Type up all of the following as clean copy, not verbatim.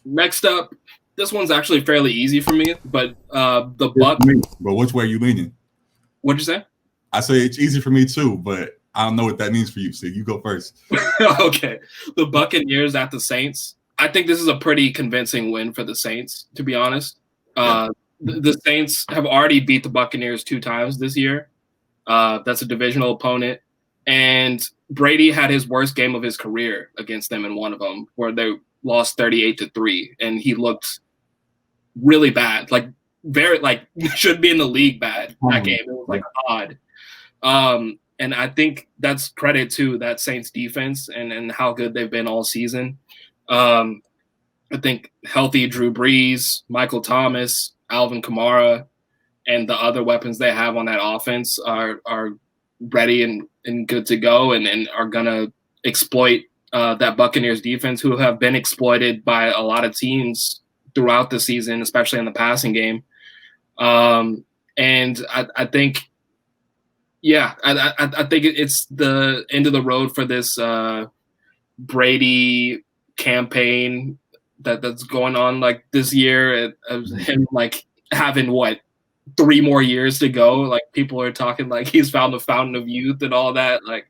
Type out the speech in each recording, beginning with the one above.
Next up, this one's actually fairly easy for me, but the It's Buck. me, but which way are you leaning? What'd you say? I say it's easy for me too, but I don't know what that means for you. So you go first. Okay, the Buccaneers at the Saints. I think this is a pretty convincing win for the Saints, to be honest. Yeah. The Saints have already beat the Buccaneers 2 times this year. That's a divisional opponent. And Brady had his worst game of his career against them in one of them, where they lost 38-3, and he looked really bad, like very like should be in the league bad that game. It was like odd. And I think that's credit to that Saints defense and how good they've been all season. I think healthy Drew Brees, Michael Thomas, Alvin Kamara, and the other weapons they have on that offense are ready and good to go and are going to exploit that Buccaneers defense, who have been exploited by a lot of teams throughout the season, especially in the passing game. And I think, yeah, I think it's the end of the road for this Brady campaign that's going on like this year of him like having 3 more years to go. Like people are talking like he's found the fountain of youth and all that. Like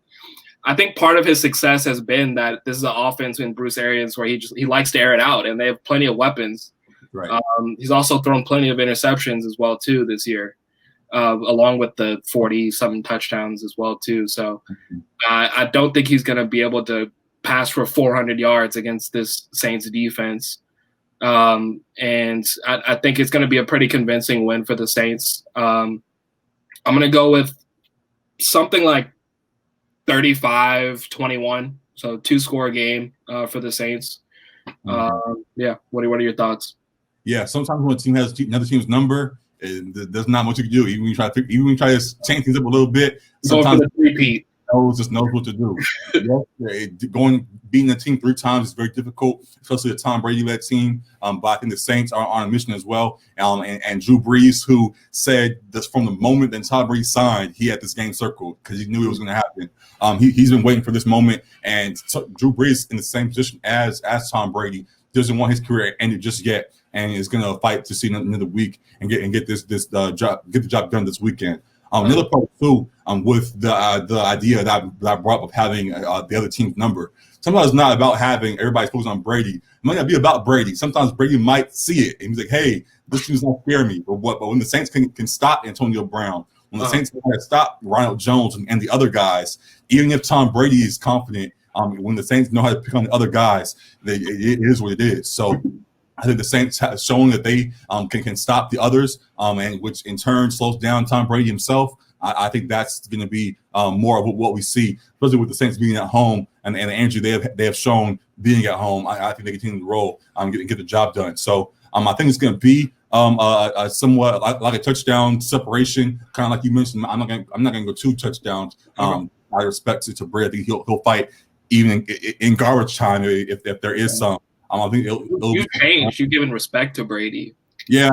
I think part of his success has been that this is an offense in Bruce Arians where he likes to air it out, and they have plenty of weapons. Right. He's also thrown plenty of interceptions as well too this year, along with the 40-something touchdowns as well too. So I don't think he's going to be able to pass for 400 yards against this Saints defense. And I think it's going to be a pretty convincing win for the Saints. I'm going to go with something like 35-21, so 2-score game for the Saints. Yeah, what are your thoughts? Yeah, sometimes when a team has another team's number, there's not much you can do. Even when you try to change things up a little bit, sometimes repeat. Just knows what to do. Beating a team 3 times is very difficult, especially a Tom Brady-led team. But I think the Saints are on a mission as well. And Drew Brees, who said this from the moment that Tom Brady signed, he had this game circled because he knew it was going to happen. He's been waiting for this moment, and Drew Brees in the same position as Tom Brady doesn't want his career ended just yet, and is going to fight to see another week and get the job done this weekend. Another part too, with the idea that I brought up of having the other team's number. Sometimes it's not about having everybody focused on Brady. It might not be about Brady. Sometimes Brady might see it and he's like, "Hey, this team's not scare me." But when the Saints can stop Antonio Brown, when the Saints can stop Ronald Jones and the other guys, even if Tom Brady is confident, when the Saints know how to pick on the other guys, it is what it is. So I think the Saints have shown that they can stop the others, and which in turn slows down Tom Brady himself. I think that's going to be more of what we see, especially with the Saints being at home and the energy they have shown being at home. I think they continue to roll, get the job done. So I think it's going to be somewhat like a touchdown separation, kind of like you mentioned. I'm not going to go 2 touchdowns. I respect to Brady. I think he'll fight even in garbage time if there is some. I think you've changed. You've given respect to Brady. Yeah.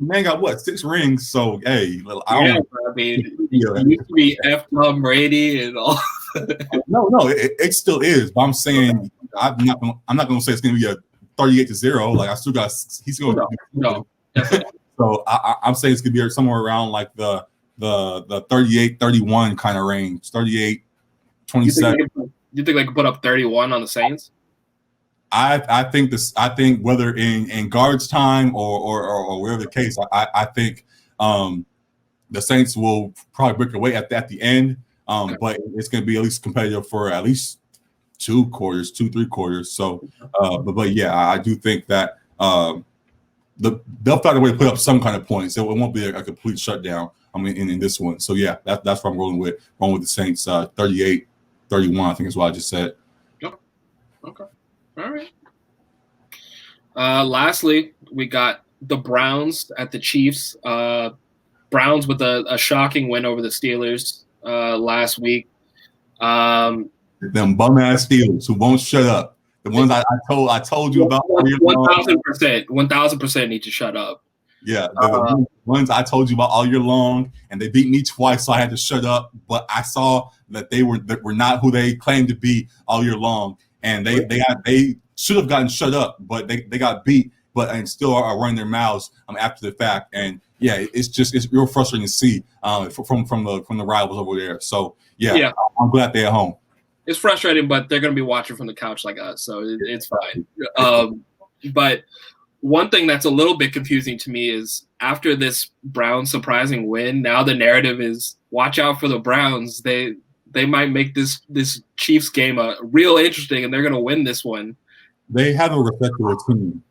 Man got 6 rings? So hey, it used to be F. Tom Brady and all. No, it still is. But I'm saying I'm not going to say it's going to be a 38-0. Like I still got he's going to no. So I'm saying it's going to be somewhere around like the 38-31 kind of range, 38-27. You think they could put up 31 on the Saints? I think whether in guards time or whatever the case, I think the Saints will probably break away at the end. But it's going to be at least competitive for at least 3 quarters. So, but yeah, I do think that they'll find a way to put up some kind of points. So it won't be a complete shutdown. In this one. So yeah, that's what I'm rolling with. Rolling with the Saints, 38-31. I think is what I just said. Yep. Okay. All right. Lastly, we got the Browns at the Chiefs. Browns with a shocking win over the Steelers last week. Them bum ass Steelers who won't shut up. The ones I told you about. 1,000% need to shut up. Yeah, the ones I told you about all year long, and they beat me twice, so I had to shut up. But I saw that they were not who they claimed to be all year long, and they should have gotten shut up, but they got beat, and still are running their mouths after the fact. And yeah, it's real frustrating to see from the rivals over there. So yeah, I'm glad they're at home. It's frustrating, but they're going to be watching from the couch like us, so it's fine. But one thing that's a little bit confusing to me is after this Browns surprising win, now the narrative is watch out for the Browns. They might make this Chiefs game real interesting, and they're going to win this one. They have a respectable team.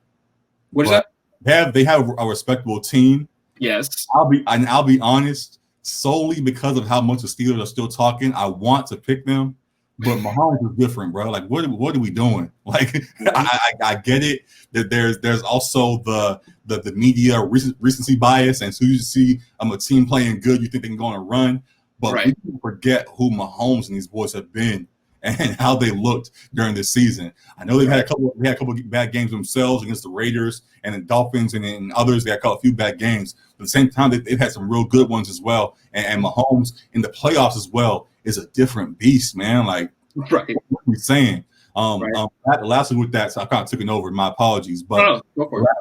What is that? They have a respectable team. Yes. I'll be honest, solely because of how much the Steelers are still talking, I want to pick them. But Mahomes is different, bro. Like, what are we doing? Like, I get it that there's also the media recency bias, and so you see a team playing good, you think they can go on a run, but we can forget who Mahomes and these boys have been and how they looked during this season. I know they had a couple of bad games themselves against the Raiders and the Dolphins and others. They had a few bad games. But at the same time, they've had some real good ones as well. And Mahomes in the playoffs as well is a different beast, man. Like, what are we saying? Lastly with that, so I kind of took it over. My apologies. But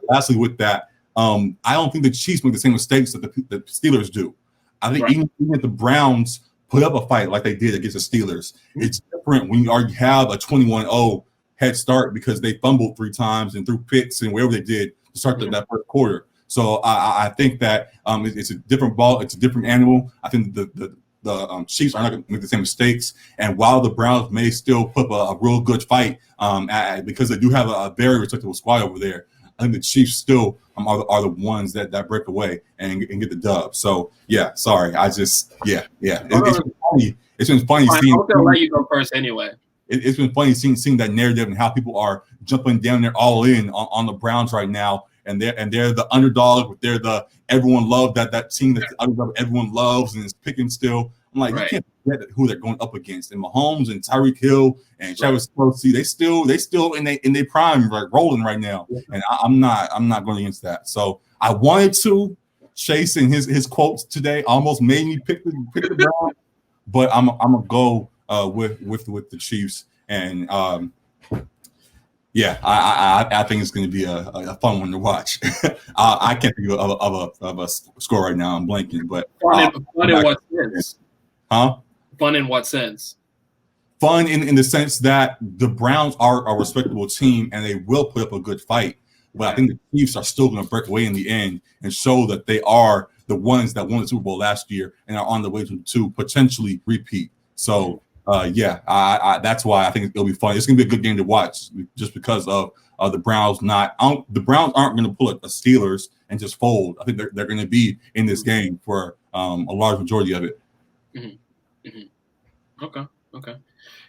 lastly with that, I don't think the Chiefs make the same mistakes that the Steelers do. I think even if the Browns put up a fight like they did against the Steelers, it's different when you already have a 21-0 head start because they fumbled 3 times and threw picks and whatever they did to start that first quarter. So I think that it's a different ball. It's a different animal. I think the Chiefs are not going to make the same mistakes. And while the Browns may still put up a real good fight because they do have a very respectable squad over there, I think the Chiefs still are the ones that break away and get the dub. So yeah, sorry, It's been funny. It's been funny seeing. I'll let you go first anyway. It's been funny seeing that narrative and how people are jumping down there all in on the Browns right now, and they're the underdog. They're the everyone loved that team that everyone loves and is picking still. I'm like, you can't forget who they're going up against. And Mahomes and Tyreek Hill and Travis Kelce, they still in their prime, like rolling right now. Yeah. And I'm not going against that. So I wanted to. Chase and his quotes today almost made me pick the Browns, but I'm gonna go with the Chiefs. And I think it's going to be a fun one to watch. I can't think of a score right now. I'm blanking, but fun in what sense? Huh? Fun in what sense? Fun in the sense that the Browns are a respectable team and they will put up a good fight. But I think the Chiefs are still going to break away in the end and show that they are the ones that won the Super Bowl last year and are on the way to potentially repeat. So. That's why I think it'll be fun. It's gonna be a good game to watch, just because of the Browns. The Browns aren't gonna pull a Steelers and just fold. I think they're gonna be in this game for a large majority of it. Mm-hmm. Mm-hmm. Okay.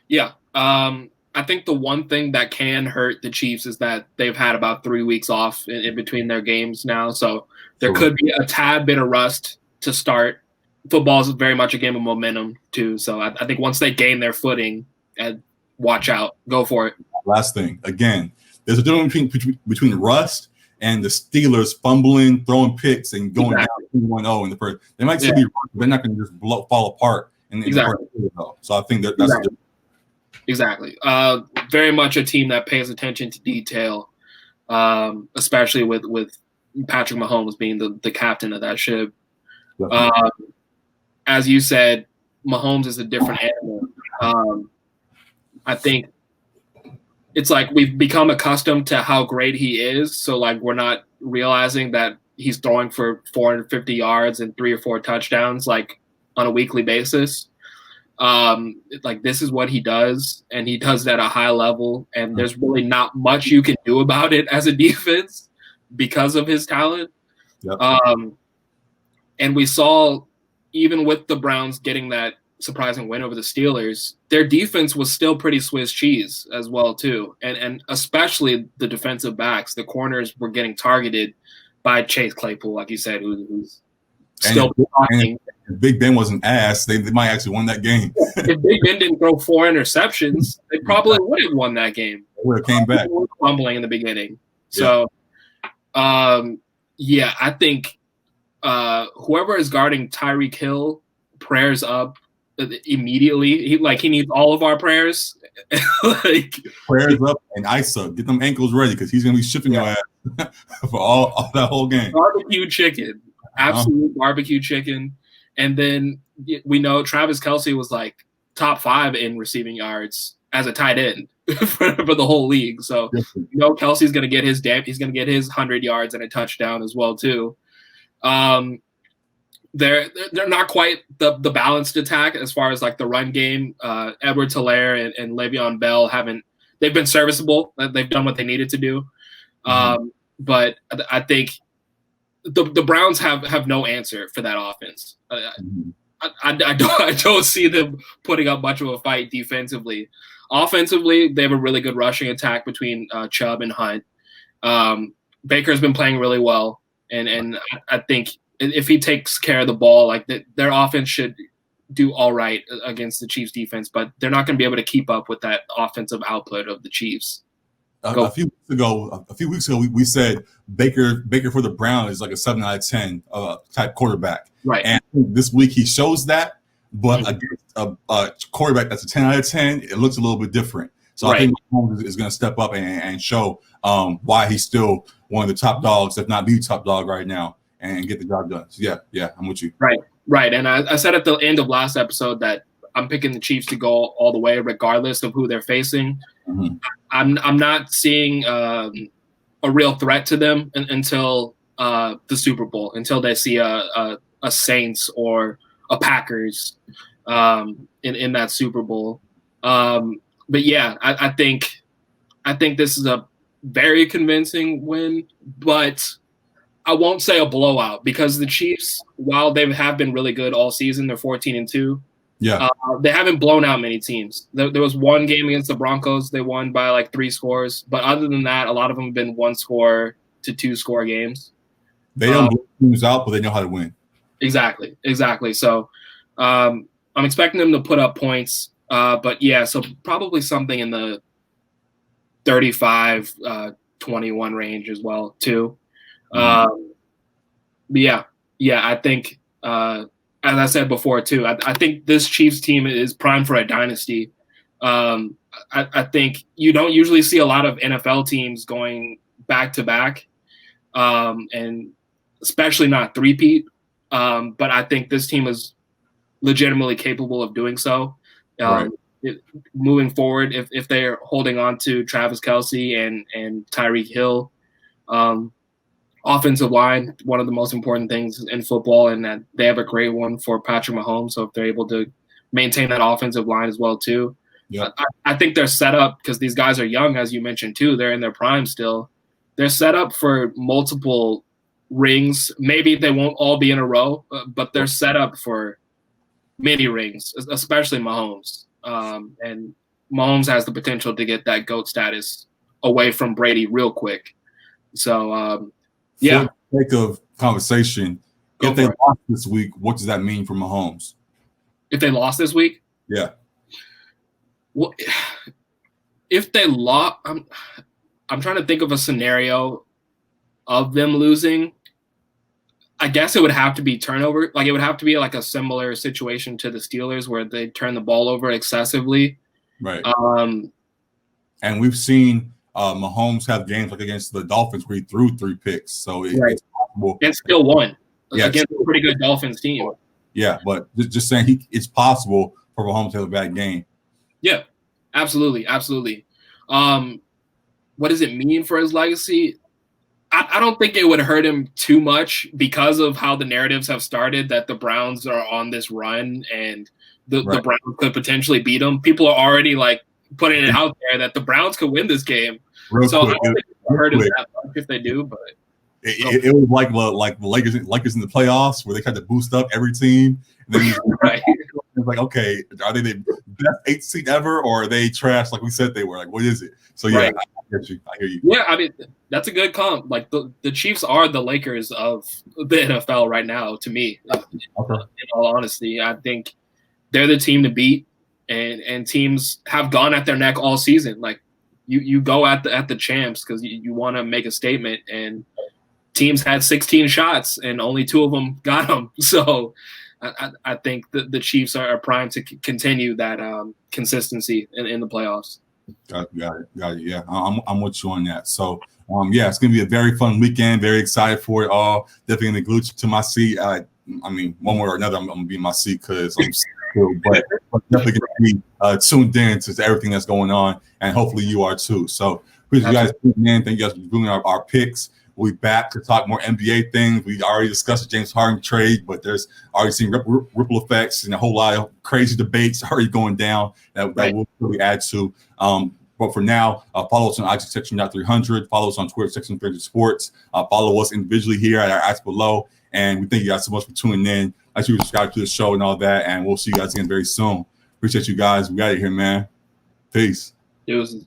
Yeah. I think the one thing that can hurt the Chiefs is that they've had about 3 weeks off in between their games now, so there could be a tad bit of rust to start. Football is very much a game of momentum too, so I think once they gain their footing, and watch out, go for it. Last thing, again, there's a difference between rust and the Steelers fumbling, throwing picks, and going down 2-1-0 in the first. They might still be rust, but they're not going to just fall apart in the first quarter. So I think that's exactly. Very much a team that pays attention to detail, especially with Patrick Mahomes being the captain of that ship. As you said, Mahomes is a different animal. I think it's like we've become accustomed to how great he is. So like we're not realizing that he's throwing for 450 yards and 3 or 4 touchdowns like on a weekly basis. Like this is what he does, and he does it at a high level. And there's really not much you can do about it as a defense because of his talent. Yep. And we saw, even with the Browns getting that surprising win over the Steelers, their defense was still pretty Swiss cheese as well too, and especially the defensive backs. The corners were getting targeted by Chase Claypool, like you said, who's still blocking. If Big Ben wasn't ass, they might actually won that game. If Big Ben didn't throw 4 interceptions, they probably would have won that game. They would have came back. They were fumbling in the beginning. So, I think whoever is guarding Tyreek Hill, prayers up, immediately. He needs all of our prayers. Like prayers up and ice up. Get them ankles ready because he's gonna be shipping your ass for all that whole game. Barbecue chicken, absolute barbecue chicken. And then we know Travis Kelce was like top 5 in receiving yards as a tight end for the whole league. So Kelce's gonna get his he's gonna get his 100 yards and a touchdown as well too. They're not quite the balanced attack as far as like the run game. Edwards-Helaire and Le'Veon Bell they've been serviceable. They've done what they needed to do. But I think the Browns have no answer for that offense. I don't see them putting up much of a fight defensively. Offensively, they have a really good rushing attack between Chubb and Hunt. Baker's been playing really well, and I think if he takes care of the ball, like their offense should do all right against the Chiefs defense, but they're not going to be able to keep up with that offensive output of the Chiefs. A few weeks ago, we said Baker for the Browns is like a 7 out of 10 type quarterback. Right. And this week he shows that, but against a quarterback that's a 10 out of 10, it looks a little bit different. So I think Mahomes is going to step up and show why he's still one of the top dogs, if not the top dog right now, and get the job done. So yeah, I'm with you. Right. And I said at the end of last episode that I'm picking the Chiefs to go all the way, regardless of who they're facing. I'm not seeing a real threat to them until the Super Bowl, until they see a Saints or a Packers in that Super Bowl. But yeah, I think this is a very convincing win, but I won't say a blowout because the Chiefs, while they have been really good all season, they're 14-2. Yeah, they haven't blown out many teams. There was one game against the Broncos. They won by like 3 scores. But other than that, a lot of them have been 1-score to 2-score games. They don't blow teams out, but they know how to win. Exactly. So I'm expecting them to put up points. But yeah, so probably something in the 35-21 range as well too. But yeah, I think as I said before too, I think this Chiefs team is primed for a dynasty. I think you don't usually see a lot of NFL teams going back to back, and especially not three-peat. But I think this team is legitimately capable of doing so. Moving forward, if they're holding on to Travis Kelce and Tyreek Hill, offensive line, one of the most important things in football, and that they have a great one for Patrick Mahomes. So if they're able to maintain that offensive line as well too, I think they're set up because these guys are young, as you mentioned too. They're in their prime still. They're set up for multiple rings. Maybe they won't all be in a row, but they're set up for many rings, especially Mahomes. And Mahomes has the potential to get that GOAT status away from Brady real quick. So, yeah. For the sake of conversation, if they lost this week, what does that mean for Mahomes? If they lost this week? Yeah. Well, if they lost, I'm trying to think of a scenario of them losing. I guess it would have to be turnover. Like it would have to be like a similar situation to the Steelers where they turn the ball over excessively. Right. And we've seen Mahomes have games like against the Dolphins where he threw 3 picks. So it's possible. And still won against a pretty good Dolphins team. Yeah, but just saying it's possible for Mahomes to have a bad game. Yeah, absolutely. What does it mean for his legacy? I don't think it would hurt him too much because of how the narratives have started that the Browns are on this run and the Browns could potentially beat them. People are already like putting it out there that the Browns could win this game. I don't think it would hurt him that much if they do, but it was like the Lakers in the playoffs where they tried to boost up every team. And then it's like, okay, are they the best 8th seed ever, or are they trash like we said they were? Like, what is it? So yeah, I hear you. Yeah, I mean that's a good comp. Like the Chiefs are the Lakers of the NFL right now. To me, in all honesty, I think they're the team to beat, and teams have gone at their neck all season. Like you go at the champs because you want to make a statement, and teams had 16 shots and only 2 of them got them. So I think the Chiefs are primed to continue that consistency in the playoffs. Got it. Yeah, I'm with you on that. So, yeah, it's gonna be a very fun weekend. Very excited for it all. Definitely gonna glue to my seat. I mean, one way or another, I'm gonna be in my seat because I'm still, but definitely gonna be tuned in to everything that's going on, and hopefully you are too. So, please, you guys, man, thank you guys for doing our picks. We'll be back to talk more NBA things. We already discussed the James Harden trade, but there's already seen ripple effects and a whole lot of crazy debates already going down that we'll really add to. But for now, follow us on IG Section 300. Follow us on Twitter, Section 300 Sports. Follow us individually here at our ads below. And we thank you guys so much for tuning in. Make sure you subscribe to the show and all that. And we'll see you guys again very soon. Appreciate you guys. We got it here, man. Peace. It was